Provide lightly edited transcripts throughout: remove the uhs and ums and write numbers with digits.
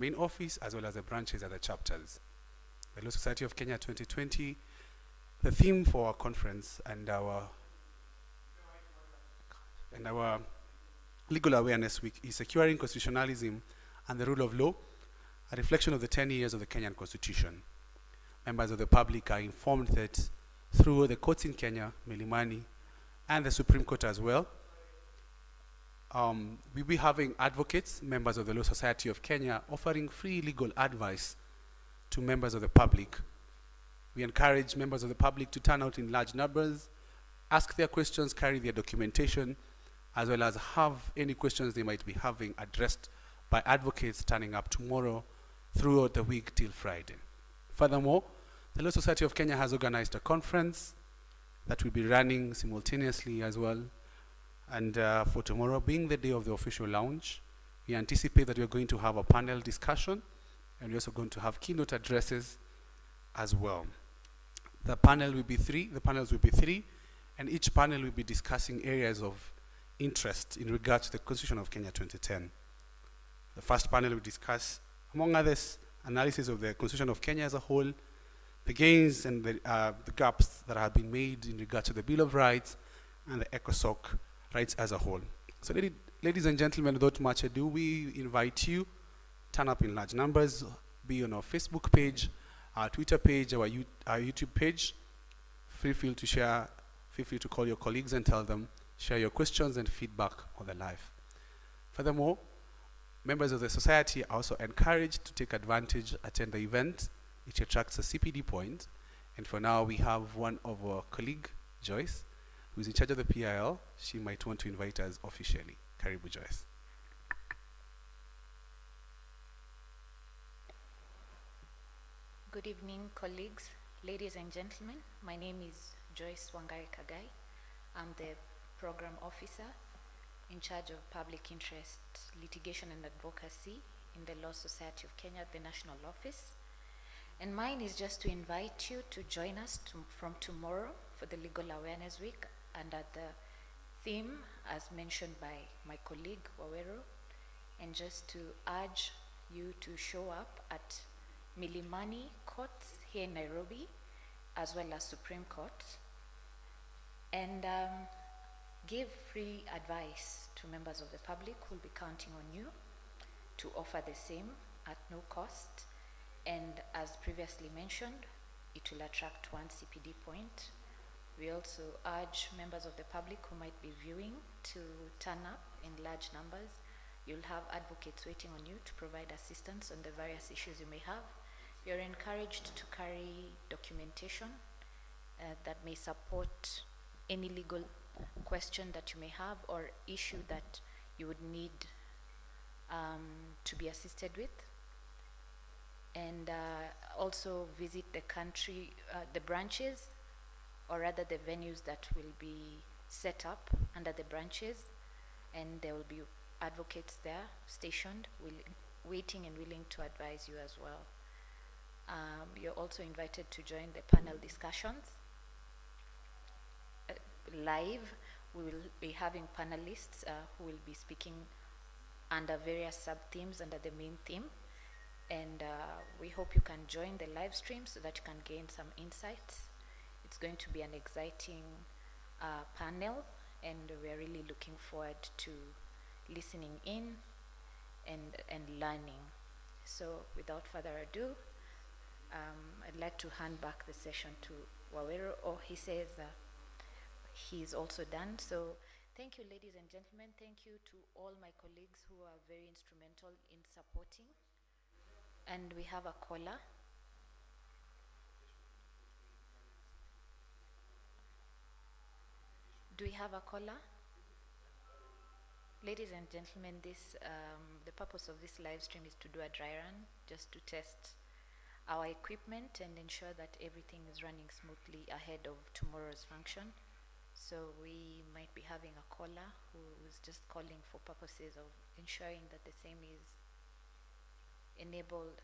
main office as well as the branches and the chapters. The Law Society of Kenya 2020, the theme for our conference and our Legal Awareness Week is Securing Constitutionalism and the Rule of Law, a reflection of the 10 years of the Kenyan Constitution. Members of the public are informed that through the courts in Kenya, Milimani, and the Supreme Court as well, we'll be having advocates, members of the Law Society of Kenya, offering free legal advice to members of the public. We encourage members of the public to turn out in large numbers, ask their questions, carry their documentation, as well as have any questions they might be having addressed by advocates turning up tomorrow throughout the week till Friday. Furthermore, the Law Society of Kenya has organized a conference that will be running simultaneously as well. And for tomorrow being the day of the official launch, we anticipate that we're going to have a panel discussion, and we're also going to have keynote addresses as well. The panels will be three, and each panel will be discussing areas of interest in regard to the Constitution of Kenya 2010. The first panel will discuss, among others, analysis of the Constitution of Kenya as a whole, the gains and the gaps that have been made in regard to the Bill of Rights and the ECOSOC rights as a whole. So ladies and gentlemen, without much ado, we invite you, turn up in large numbers, be on our Facebook page, our Twitter page, our YouTube page. Feel free to share, feel free to call your colleagues and tell them, share your questions and feedback on the live. Furthermore, members of the society are also encouraged to take advantage, attend the event. It attracts a CPD point. And for now, we have one of our colleague, Joyce, who's in charge of the PIL. She might want to invite us officially. Karibu, Joyce. Good evening, colleagues, ladies and gentlemen. My name is Joyce Wangai Kagai. I'm the Program Officer in charge of Public Interest Litigation and Advocacy in the Law Society of Kenya, the National Office. And mine is just to invite you to join us from tomorrow for the Legal Awareness Week under the theme, as mentioned by my colleague, Wawero, and just to urge you to show up at Milimani Courts here in Nairobi, as well as Supreme Court, and give free advice to members of the public who will be counting on you to offer the same at no cost. And as previously mentioned, it will attract one CPD point. We also urge members of the public who might be viewing to turn up in large numbers. You'll have advocates waiting on you to provide assistance on the various issues you may have. You're encouraged to carry documentation that may support any legal question that you may have or issue that you would need to be assisted with. And also visit the branches, or rather the venues that will be set up under the branches, and there will be advocates there stationed, waiting and willing to advise you as well. You're also invited to join the panel discussions. Live, we will be having panelists who will be speaking under various sub-themes under the main theme. And we hope you can join the live stream so that you can gain some insights. It's going to be an exciting panel, and we're really looking forward to listening in and learning. So without further ado, I'd like to hand back the session to Wawero. Oh, he says he's also done. So thank you, ladies and gentlemen. Thank you to all my colleagues who are very instrumental in supporting. And we have a caller. Do we have a caller? Ladies and gentlemen, the purpose of this live stream is to do a dry run, just to test our equipment and ensure that everything is running smoothly ahead of tomorrow's function. So we might be having a caller who is just calling for purposes of ensuring that the same is enabled.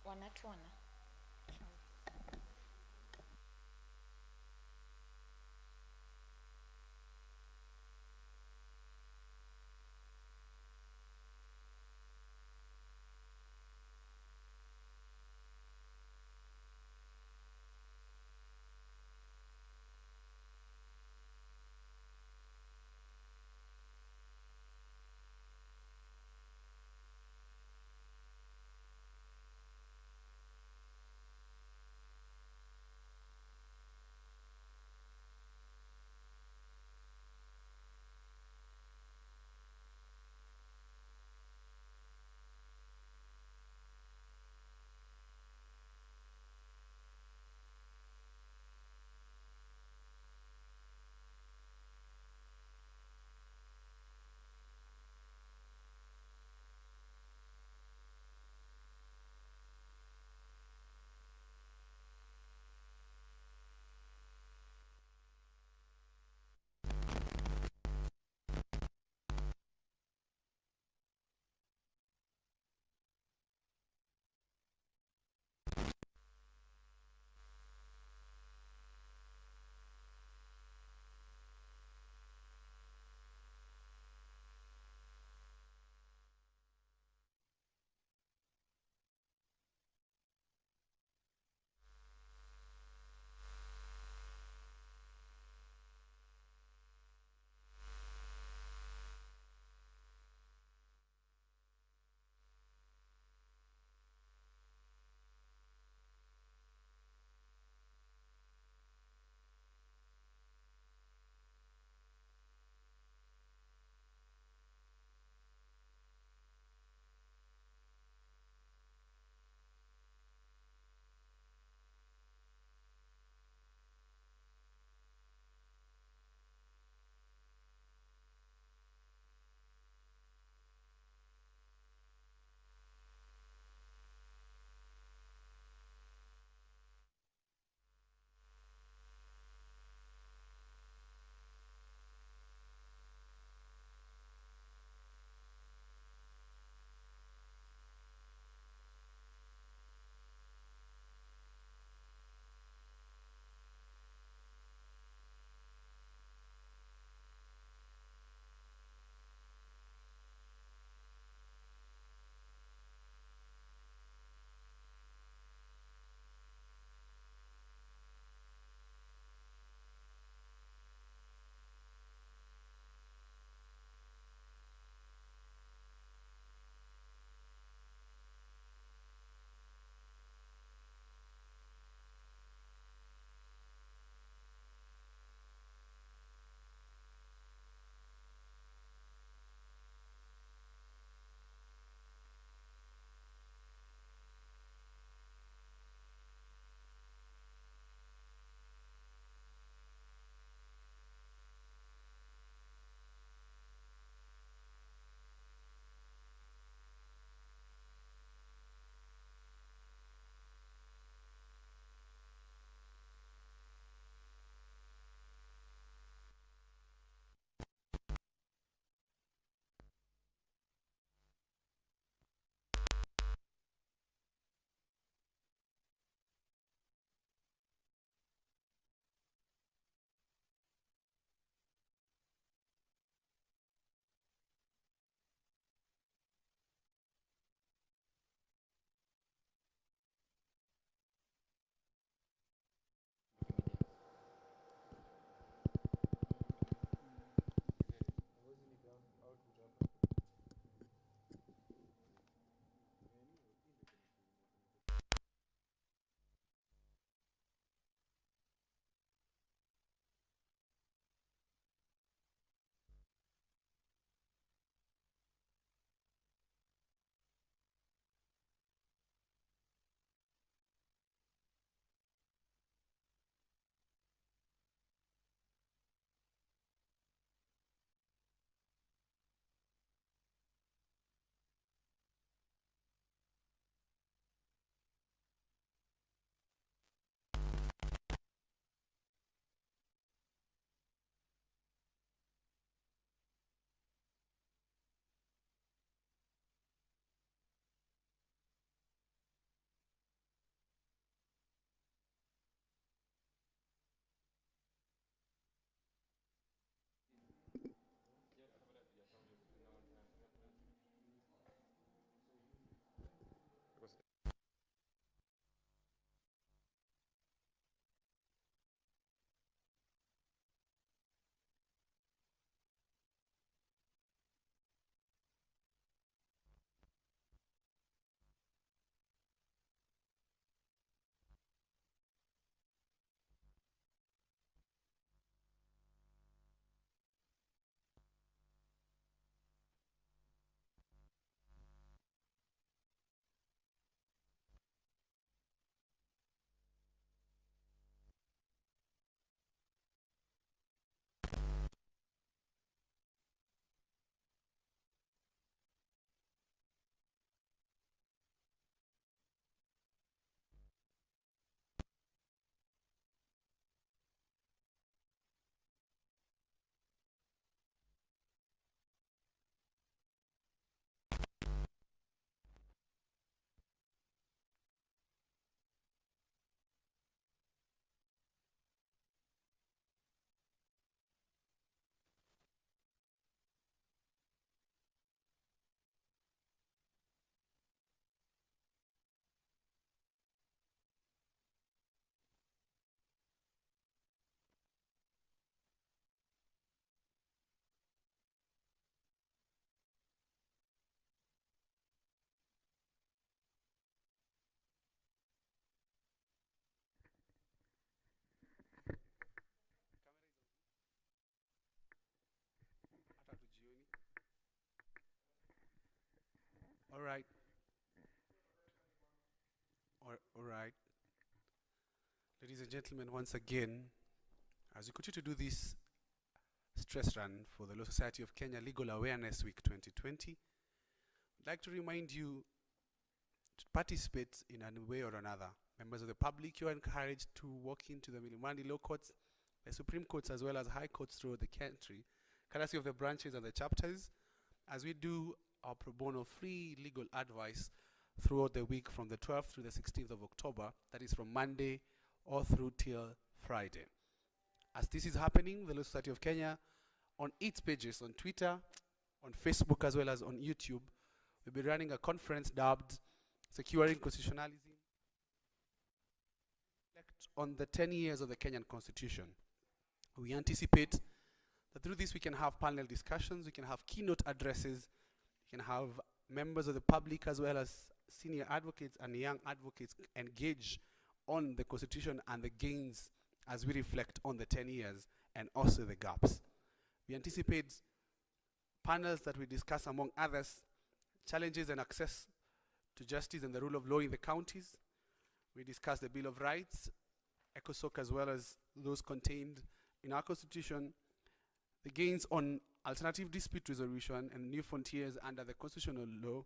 Wanatuona. All right. Ladies and gentlemen, once again, as we continue to do this stress run for the Law Society of Kenya Legal Awareness Week 2020, I'd like to remind you to participate in a way or another. Members of the public, you are encouraged to walk into the Milimani Law Courts, the Supreme Courts, as well as High Courts throughout the country, courtesy of the branches and the chapters, as we do our pro bono free legal advice throughout the week from the 12th through the 16th of October, that is from Monday all through till Friday. As this is happening, the Law Society of Kenya, on its pages, on Twitter, on Facebook, as well as on YouTube, we'll be running a conference dubbed Securing Constitutionalism on the 10 years of the Kenyan Constitution. We anticipate that through this we can have panel discussions, we can have keynote addresses, we can have members of the public as well as senior advocates and young advocates engage on the Constitution and the gains as we reflect on the 10 years and also the gaps. We anticipate panels that we discuss, among others, challenges and access to justice and the rule of law in the counties. We discuss the Bill of Rights, ECOSOC, as well as those contained in our Constitution, the gains on alternative dispute resolution and new frontiers under the constitutional law.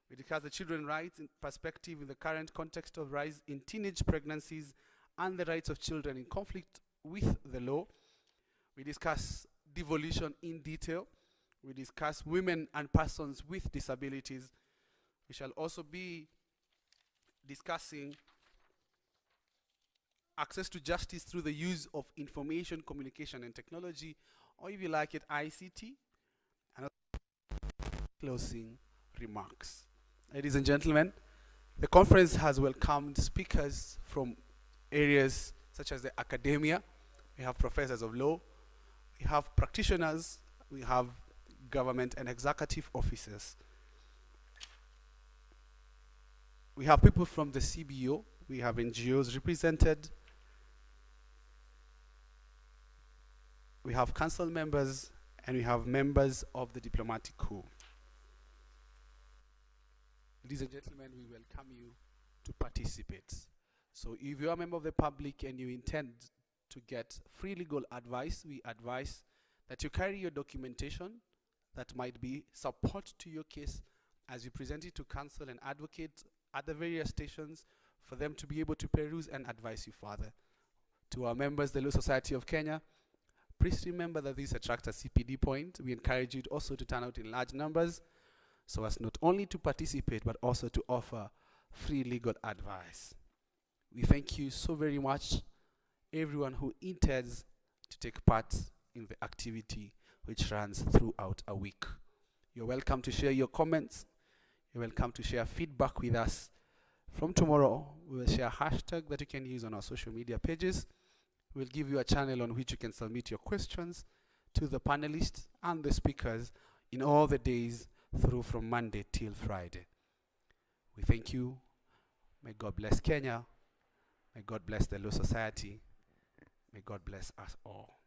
We discuss the children's rights in perspective in the current context of rise in teenage pregnancies and the rights of children in conflict with the law. We discuss devolution in detail. We discuss women and persons with disabilities. We shall also be discussing access to justice through the use of information, communication, and technology, or if you like it, ICT, and closing remarks. Ladies and gentlemen, the conference has welcomed speakers from areas such as the academia. We have professors of law, we have practitioners, we have government and executive officers. We have people from the CBO, we have NGOs represented, we have council members, and we have members of the diplomatic corps. Ladies and gentlemen, we welcome you to participate. So if you are a member of the public and you intend to get free legal advice, we advise that you carry your documentation that might be support to your case as you present it to counsel and advocate at the various stations for them to be able to peruse and advise you further. To our members, the Law Society of Kenya, please remember that this attracts a CPD point. We encourage you also to turn out in large numbers so as not only to participate but also to offer free legal advice. We thank you so very much, everyone who intends to take part in the activity which runs throughout a week. You're welcome to share your comments. You're welcome to share feedback with us. From tomorrow, we will share a hashtag that you can use on our social media pages. We'll give you a channel on which you can submit your questions to the panelists and the speakers in all the days through from Monday till Friday. We thank you. May God bless Kenya. May God bless the Law Society. May God bless us all.